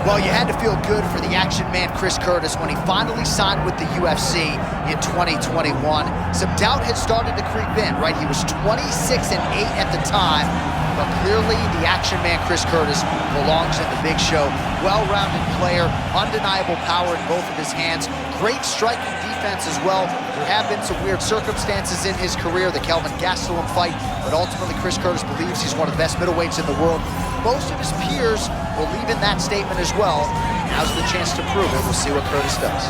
Well, you had to feel good for the action man Chris Curtis when he finally signed with the UFC in 2021. Some doubt had started to creep in, right? He was 26-8 at the time, but clearly the action man Chris Curtis belongs in the big show. Well-rounded player, undeniable power in both of his hands, great striking defense as well. There have been some weird circumstances in his career, the Kelvin Gastelum fight, but ultimately Chris Curtis believes he's one of the best middleweights in the world. Most of his peers believe in that statement as well. Now's the chance to prove it. We'll see what Curtis does.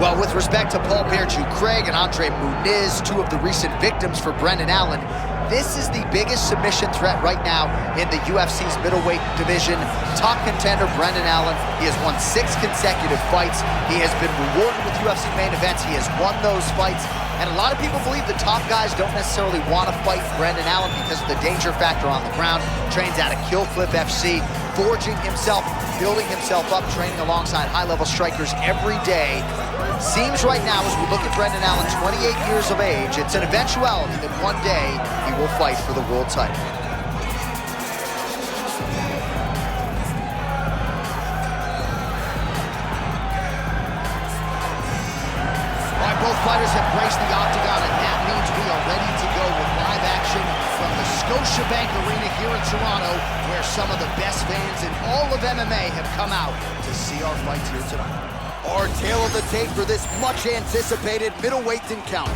Well, with respect to Paul Bearju Craig and Andre Muniz, two of the recent victims for Brendan Allen, this is the biggest submission threat right now in the UFC's middleweight division. Top contender Brendan Allen. He has won 6 consecutive fights. He has been rewarded with UFC main events. He has won those fights. And a lot of people believe the top guys don't necessarily want to fight Brendan Allen because of the danger factor on the ground. Trains out of Kill Clip FC, forging himself, building himself up, training alongside high-level strikers every day. Seems right now, as we look at Brendan Allen, 28 years of age, it's an eventuality that one day he will fight for the world title. All right, both fighters have graced the octagon, and that means we are ready to go with live action from the Scotiabank Arena here in Toronto, where some of the best fans in all of MMA have come out to see our fights here tonight. Our tale of the tape for this much-anticipated middleweight encounter.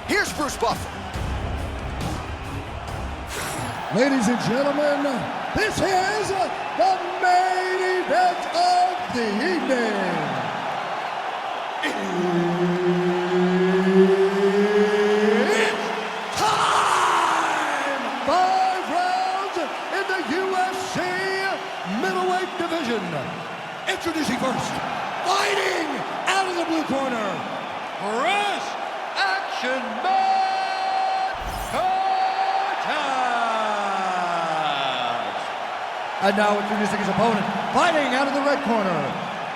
Here's Bruce Buffer. Ladies and gentlemen, this is the main event of the evening. It's time! 5 rounds in the UFC middleweight division. Introducing first, fighting out of the blue corner, Chris Action Man Curtis. And now introducing his opponent, fighting out of the red corner,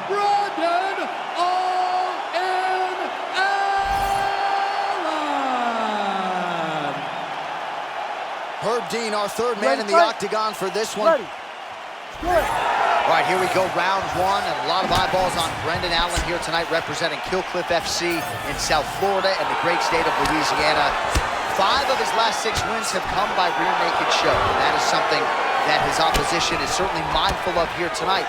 Brendan All-In Allen. Herb Dean, our third man in the octagon for this one. Good. All right, here we go, round 1, and a lot of eyeballs on Brendan Allen here tonight, representing Kill Clip FC in South Florida and the great state of Louisiana. 5 of his last 6 wins have come by rear naked choke, and that is something that his opposition is certainly mindful of here tonight.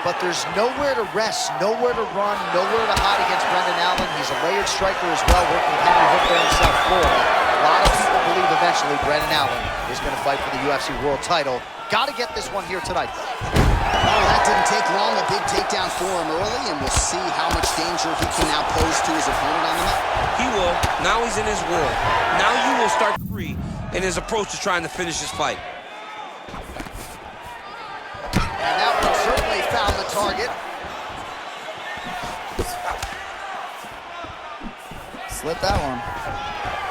But there's nowhere to rest, nowhere to run, nowhere to hide against Brendan Allen. He's a layered striker as well, working with Henry Hook there in South Florida. A lot of people believe eventually Brendan Allen is going to fight for the UFC world title. Got to get this one here tonight. Oh, that didn't take long. A big takedown for him early, and we'll see how much danger he can now pose to his opponent on the mat. He will. Now he's in his world. Now you will start free in his approach to trying to finish his fight. And that one certainly found the target. Slip that one.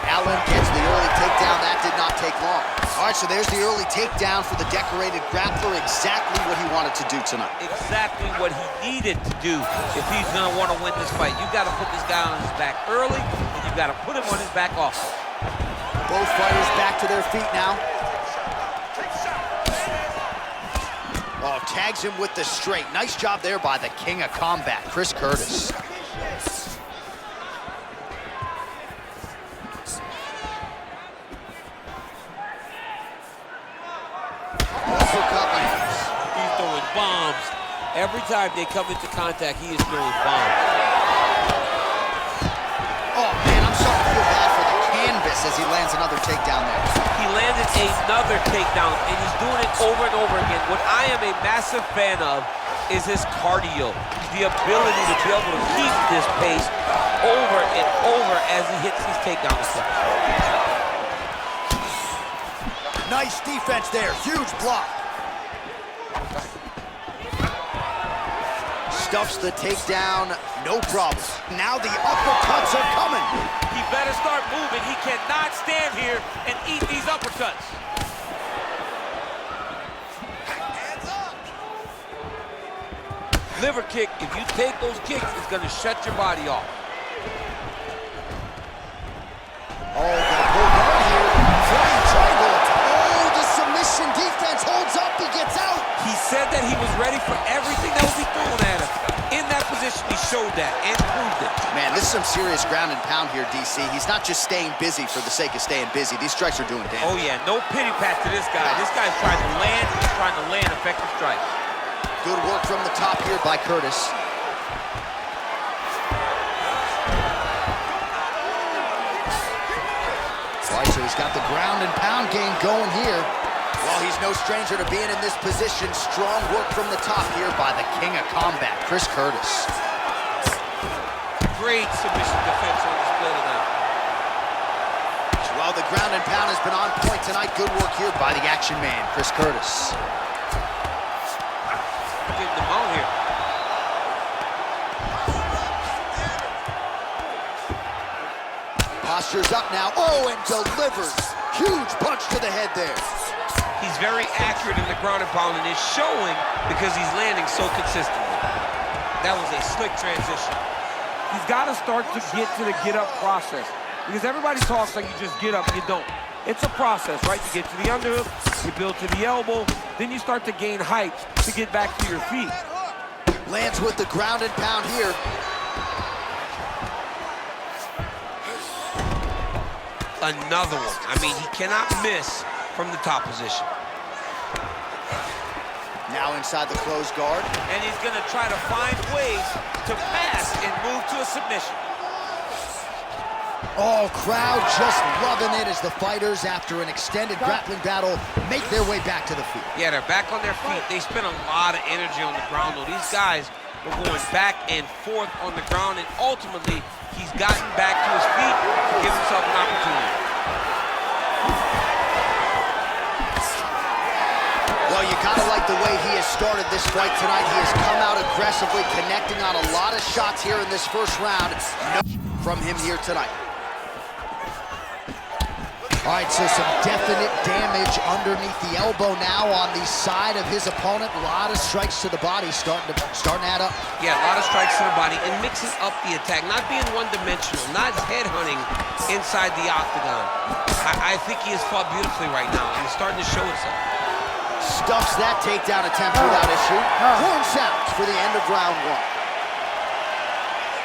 Allen gets the early takedown. That did not take long. All right, so there's the early takedown for the decorated grappler. Exactly what he wanted to do tonight. Exactly what he needed to do if he's going to want to win this fight. You got to put this guy on his back early, and you got to put him on his back often. Both fighters back to their feet now. Oh, tags him with the straight. Nice job there by the king of combat, Chris Curtis. He's throwing bombs. Every time they come into contact, he is throwing bombs. Oh, man, I'm starting to feel bad for the canvas as he lands another takedown there. He landed another takedown, and he's doing it over and over again. What I am a massive fan of is his cardio, the ability to be able to keep this pace over and over as he hits these takedown attempts. Nice defense there, huge block. Stuffs the takedown, no problem. Now the uppercuts are coming. He better start moving. He cannot stand here and eat these uppercuts. Hands up. Liver kick, if you take those kicks, it's gonna shut your body off. Oh, gonna pull guard here. Flying triangle. Oh, the submission defense holds up. He gets out. He said that he was ready for everything that would be thrown at him. In that position, he showed that and proved it. Man, this is some serious ground and pound here, DC. He's not just staying busy for the sake of staying busy. These strikes are doing damage. Oh yeah, no pity pat to this guy. This guy's trying to land, he's trying to land effective strikes. Good work from the top here by Curtis. All right, so he's got the ground and pound game going here. Well, he's no stranger to being in this position. Strong work from the top here by the king of combat, Chris Curtis. Great submission defense on display tonight. Well, the ground and pound has been on point tonight. Good work here by the action man, Chris Curtis. Getting them out here. Posture's up now. Oh, and delivers. Huge punch to the head there. He's very accurate in the ground and pound, and it's showing because he's landing so consistently. That was a slick transition. He's got to start to get to the get-up process. Because everybody talks like you just get up, you don't. It's a process, right? You get to the underhook, you build to the elbow, then you start to gain height to get back to your feet. Lands with the ground and pound here. Another one. I mean, he cannot miss from the top position. Now inside the closed guard. And he's gonna try to find ways to pass and move to a submission. Oh, crowd just loving it as the fighters, after an extended grappling battle, make their way back to the feet. Yeah, they're back on their feet. They spent a lot of energy on the ground, though. These guys were going back and forth on the ground, and ultimately, he's gotten back to his feet to give himself an opportunity. Well, you gotta like the way he has started this fight tonight. He has come out aggressively, connecting on a lot of shots here in this first round. No from him here tonight. All right, so some definite damage underneath the elbow now on the side of his opponent. A lot of strikes to the body starting to add up. Yeah, a lot of strikes to the body and mixing up the attack, not being one-dimensional, not headhunting inside the octagon. I think he has fought beautifully right now, and it's starting to show itself. Stuffs that takedown attempt without issue. Horn sounds for the end of round one.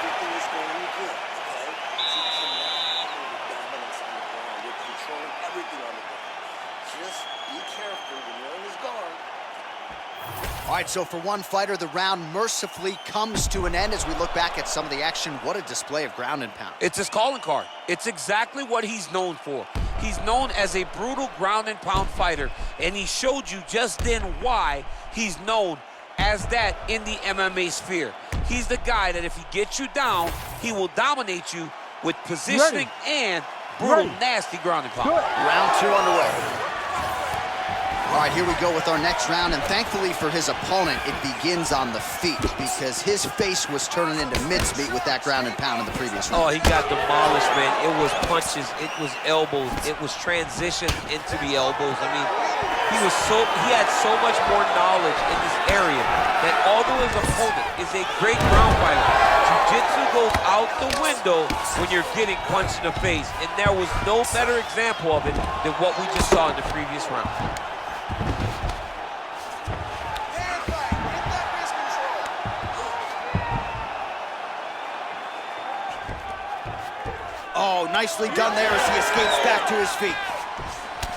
Everything is going good, okay? Keep some dominance on the ground. You're controlling everything on the ground. Just be careful when you're on his guard. All right, so for one fighter, the round mercifully comes to an end as we look back at some of the action. What a display of ground and pound. It's his calling card. It's exactly what he's known for. He's known as a brutal ground and pound fighter, and he showed you just then why he's known as that in the MMA sphere. He's the guy that if he gets you down, he will dominate you with positioning and brutal, nasty ground and pound. Round two underway. All right, here we go with our next round, and thankfully for his opponent, it begins on the feet because his face was turning into mincemeat with that ground and pound in the previous round. Oh, he got demolished, man. It was punches, it was elbows, it was transition into the elbows. I mean, he had so much more knowledge in this area that although his opponent is a great ground fighter, jiu-jitsu goes out the window when you're getting punched in the face, and there was no better example of it than what we just saw in the previous round. Oh, nicely done there as he escapes back to his feet.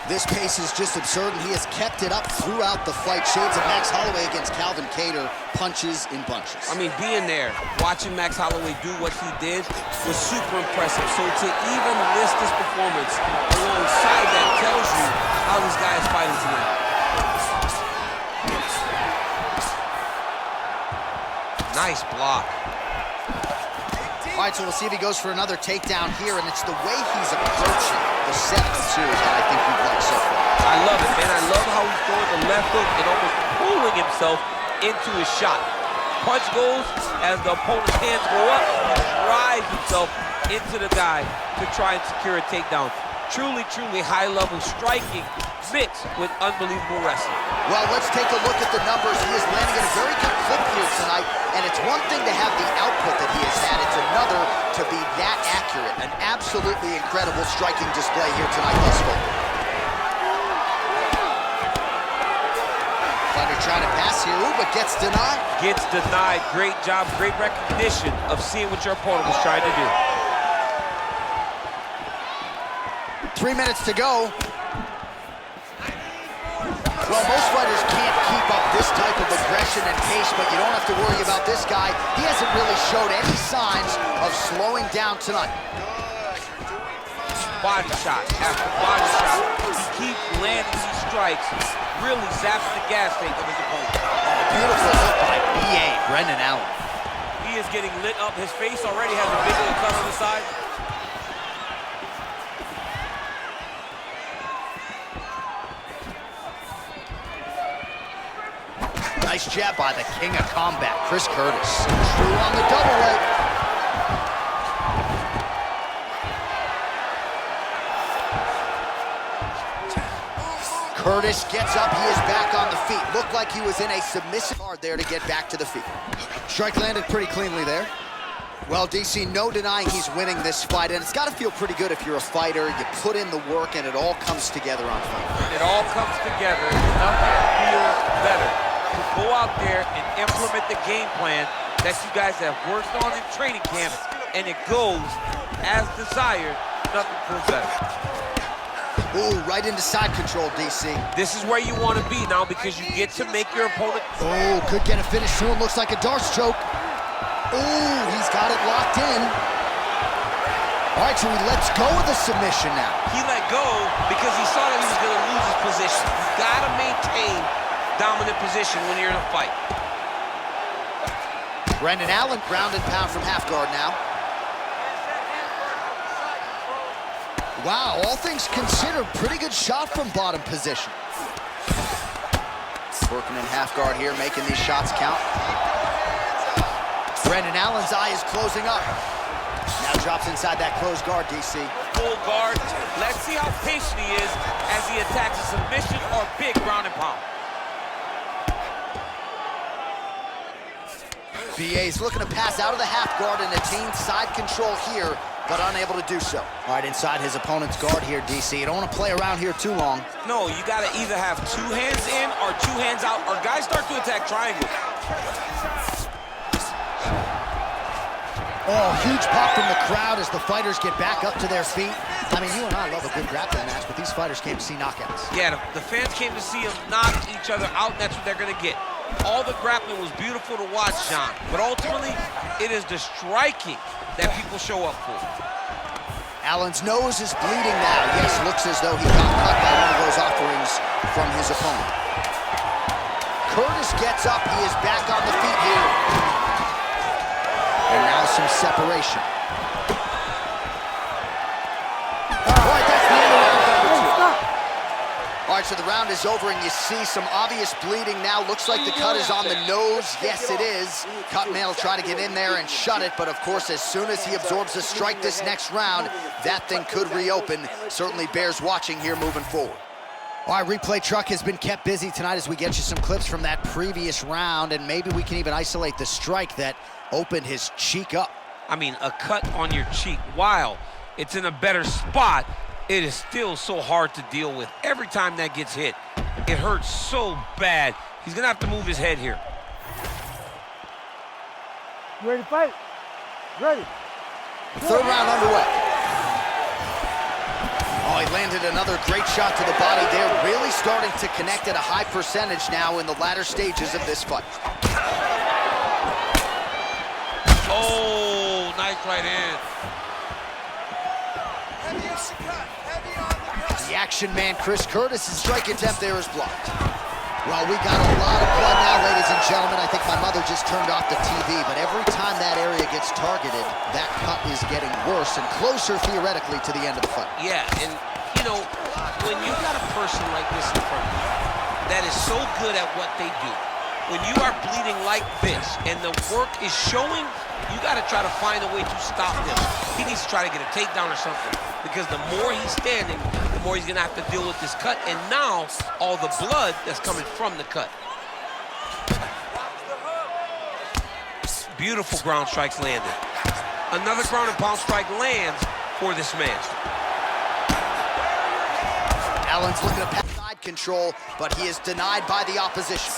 This pace is just absurd, and he has kept it up throughout the fight. Shades of Max Holloway against Calvin Kattar, punches in bunches. I mean, being there, watching Max Holloway do what he did was super impressive. So to even list this performance alongside that tells you how this guy is fighting tonight. Nice block. All right, so we'll see if he goes for another takedown here, and it's the way he's approaching the 7-2 that I think we've liked so far. I love it, man. I love how he's throwing the left hook and almost pulling himself into his shot. Punch goes, as the opponent's hands go up, he drives himself into the guy to try and secure a takedown. Truly, truly high-level striking mixed with unbelievable wrestling. Well, let's take a look at the numbers. He is landing at a very good clip here tonight, and it's one thing to have the output that he has had. It's another to be that accurate. An absolutely incredible striking display here tonight thus far. Fighter trying to pass here, but gets denied. Gets denied. Great job, great recognition of seeing what your opponent was trying to do. 3 minutes to go. Well, most fighters can't keep up this type of aggression and pace, but you don't have to worry about this guy. He hasn't really showed any signs of slowing down tonight. Body shot after body shot. He keeps landing these strikes, really zaps the gas tank of his opponent. Beautiful look by B.A. Brendan Allen. He is getting lit up. His face already has a big little cut on the side. Nice jab by the king of combat, Chris Curtis. True on the double leg. Curtis gets up, he is back on the feet. Looked like he was in a submissive guard there to get back to the feet. Strike landed pretty cleanly there. Well, DC, no denying he's winning this fight, and it's got to feel pretty good if you're a fighter. You put in the work, and it all comes together on fight. It all comes together. Nothing feels better. Go out there and implement the game plan that you guys have worked on in training camp, and it goes as desired. Nothing feels better. Ooh, right into side control, DC. This is where you want to be now because you get to make your opponent. Oh, could get a finish soon. Looks like a darts choke. Ooh, he's got it locked in. All right, so he lets go of the submission now. He let go because he saw that he was going to lose his position. You got to maintain dominant position when you're in a fight. Brendan Allen, ground and pound from half guard now. Wow, all things considered, pretty good shot from bottom position. Working in half guard here, making these shots count. Brendan Allen's eye is closing up. Now drops inside that closed guard, DC. Full guard. Let's see how patient he is as he attacks a submission or big ground and pound. BA's looking to pass out of the half guard and attain side control here, but unable to do so. All right, inside his opponent's guard here, DC. You don't want to play around here too long. No, you got to either have 2 hands in or 2 hands out, or guys start to attack triangles. Oh, huge pop from the crowd as the fighters get back up to their feet. I mean, you and I love a good grappling match, but these fighters came to see knockouts. Yeah, the fans came to see them knock each other out, and that's what they're going to get. All the grappling was beautiful to watch, John, but ultimately, it is the striking that people show up for. Allen's nose is bleeding now. Yes, looks as though he got cut by one of those offerings from his opponent. Curtis gets up. He is back on the feet here. And now some separation. All right, that's the end of round number 2. All right, so the round is over, and you see some obvious bleeding now. Looks like the cut is on the nose. Yes, it is. Cutman will try to get in there and shut it, but of course, as soon as he absorbs a strike this next round, that thing could reopen. Certainly bears watching here moving forward. All right, replay truck has been kept busy tonight as we get you some clips from that previous round, and maybe we can even isolate the strike that opened his cheek up. I mean, a cut on your cheek, while it's in a better spot, it is still so hard to deal with. Every time that gets hit, it hurts so bad. He's gonna have to move his head here. You ready to fight? Ready. Third round underway. Oh, he landed another great shot to the body there. Really starting to connect at a high percentage now in the latter stages of this fight. Oh, nice right hand. The action man, Chris Curtis' strike attempt there is blocked. Well, we got a lot of blood now, ladies and gentlemen. I think my mother just turned off the TV, but every time that area gets targeted, that cut is getting worse and closer, theoretically, to the end of the fight. Yeah, and, you know, when you got a person like this in front of you that is so good at what they do, when you are bleeding like this and the work is showing, you got to try to find a way to stop him. He needs to try to get a takedown or something, because the more he's standing, the more he's going to have to deal with this cut, and now all the blood that's coming from the cut. Beautiful ground strikes landed. Another ground and pound strike lands for this man. Allen's looking to pass side control, but he is denied by the opposition.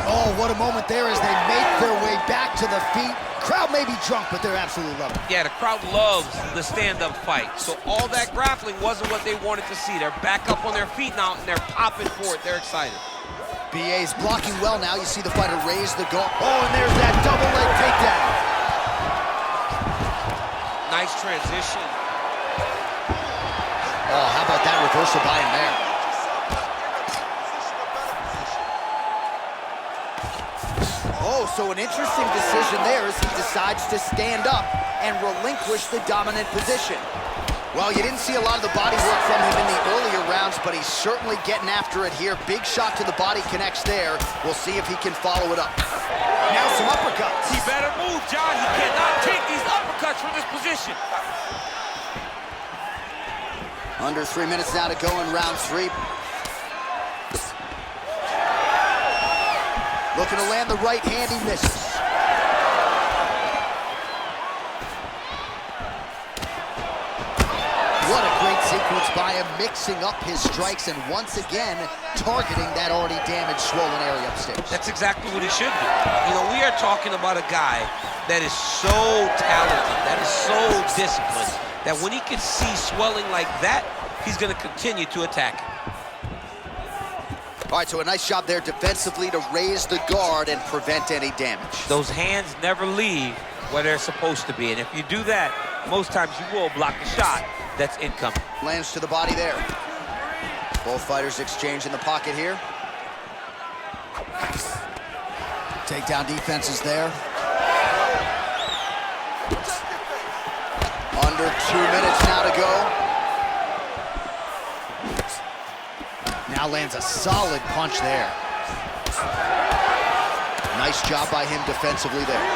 Oh, what a moment there as they make their way back to the feet. Crowd may be drunk, but they're absolutely loving it. Yeah, the crowd loves the stand-up fight. So all that grappling wasn't what they wanted to see. They're back up on their feet now, and they're popping for it. They're excited. BA's blocking well now. You see the fighter raise the guard. Oh, and there's that double leg takedown. Nice transition. Oh, how about that reversal by him there? Oh, so an interesting decision there as he decides to stand up and relinquish the dominant position. Well, you didn't see a lot of the body work from him in the earlier rounds, but he's certainly getting after it here. Big shot to the body connects there. We'll see if he can follow it up. Now some uppercuts. He better move, John. He cannot take these uppercuts from this position. Under 3 minutes now to go in round 3. Looking to land the right hand, he misses. What a great sequence by him, mixing up his strikes and once again targeting that already damaged, swollen area upstairs. That's exactly what he should do. You know, we are talking about a guy that is so talented, that is so disciplined, that when he can see swelling like that, he's going to continue to attack it. All right, so a nice job there defensively to raise the guard and prevent any damage. Those hands never leave where they're supposed to be, and if you do that, most times you will block the shot that's incoming. Lands to the body there. Both fighters exchange in the pocket here. Takedown defense is there. Under 2 minutes now to go. Now lands a solid punch there. Nice job by him defensively there.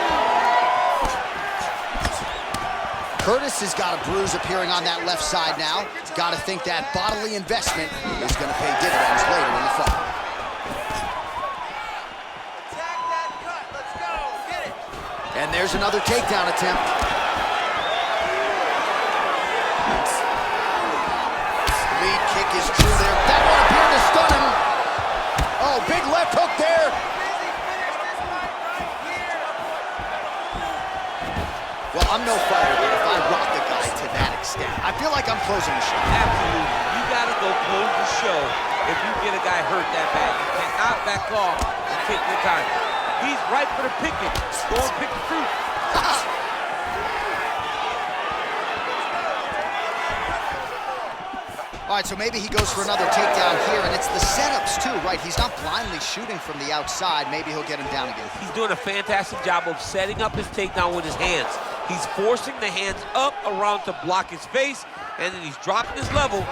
Curtis has got a bruise appearing on that left side now. Got to think that bodily investment is going to pay dividends later in the fight. Attack that cut. Let's go. Get it. And there's another takedown attempt. Lead kick is true there. That one appeared to stun him. Oh, big left hook there. Well, I'm no fighter, but if I rock the guy to that extent, I feel like I'm closing the show. Absolutely. You got to go close the show if you get a guy hurt that bad. You cannot back off and take your time. He's right for the picking. Go and pick the fruit. All right, so maybe he goes for another takedown here, and it's the setups too, right? He's not blindly shooting from the outside. Maybe he'll get him down again. He's doing a fantastic job of setting up his takedown with his hands. He's forcing the hands up around to block his face, and then he's dropping his level.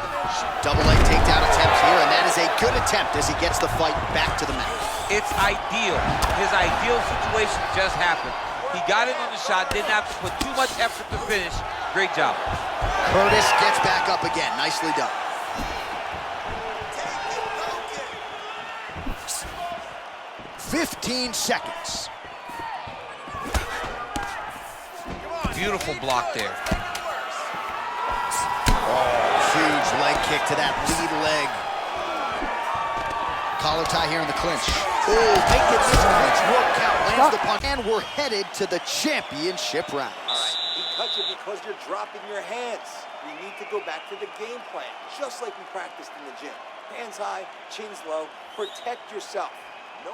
Double leg takedown attempt here, and that is a good attempt as he gets the fight back to the mat. It's ideal. His ideal situation just happened. He got it on the shot, didn't have to put too much effort to finish. Great job. Curtis gets back up again. Nicely done. 15 seconds. Beautiful block there. Oh, huge leg kick to that lead leg. Collar tie here in the clinch. Oh, making this clinch work count. Lands the punch. And we're headed to the championship rounds. All right. He cut you because you're dropping your hands. We need to go back to the game plan, just like we practiced in the gym. Hands high, chins low, protect yourself. No.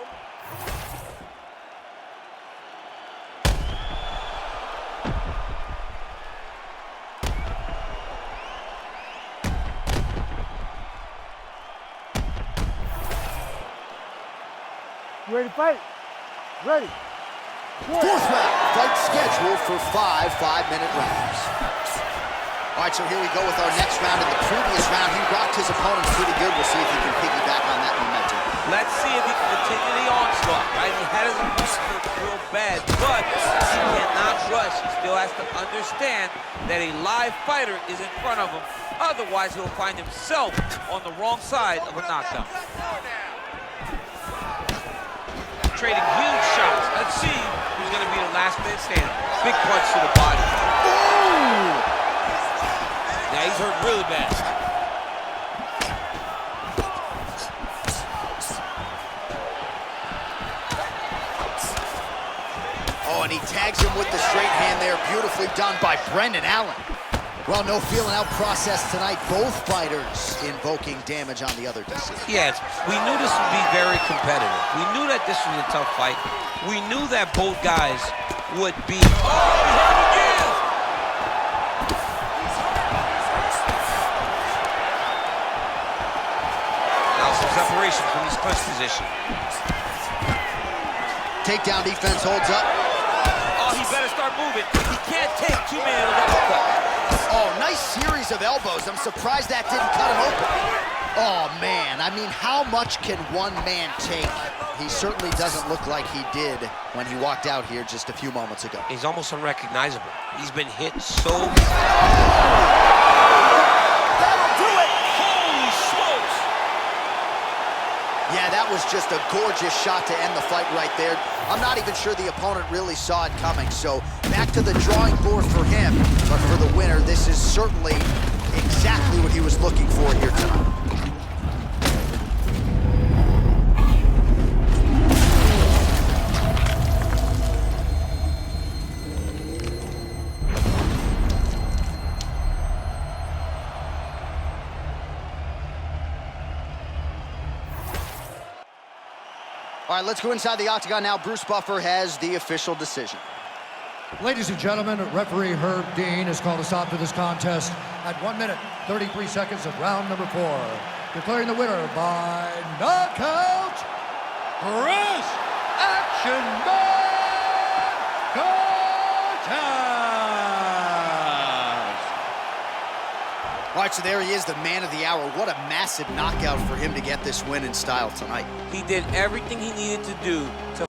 ready to fight? Ready. Fourth round, fight scheduled for 5 5-minute rounds. All right, so here we go with our next round. In the previous round, he rocked his opponents pretty good. We'll see if he can piggyback on that momentum. Let's see if he can continue the onslaught, right? He had his opponent real bad, but he cannot rush. He still has to understand that a live fighter is in front of him. Otherwise, he'll find himself on the wrong side of a knockdown. Trading huge shots. Let's see who's going to be the last man standing. Big punch to the body. Ooh! Yeah, he's hurt really bad. Oh, and he tags him with the straight hand there. Beautifully done by Brendan Allen. Well, no feeling out process tonight. Both fighters invoking damage on the other decision. Yes, we knew this would be very competitive. We knew that this was a tough fight. We knew that both guys would be... Oh, he hurt him again! Now some separation from his punch position. Takedown defense holds up. Oh, he better start moving. He can't take too many of those uppercuts. Oh, nice series of elbows. I'm surprised that didn't cut him open. Oh, man. I mean, how much can one man take? He certainly doesn't look like he did when he walked out here just a few moments ago. He's almost unrecognizable. He's been hit so... That'll do it! Holy smokes! Yeah, that was just a gorgeous shot to end the fight right there. I'm not even sure the opponent really saw it coming, so back to the drawing board for him. But for the winner, this is certainly exactly what he was looking for here tonight. All right, let's go inside the octagon now. Bruce Buffer has the official decision. Ladies and gentlemen, referee Herb Dean has called a stop to this contest at 1 minute, 33 seconds of round number 4. Declaring the winner by knockout, Chris Action Man Cortez! All right, so there he is, the man of the hour. What a massive knockout for him to get this win in style tonight. He did everything he needed to do to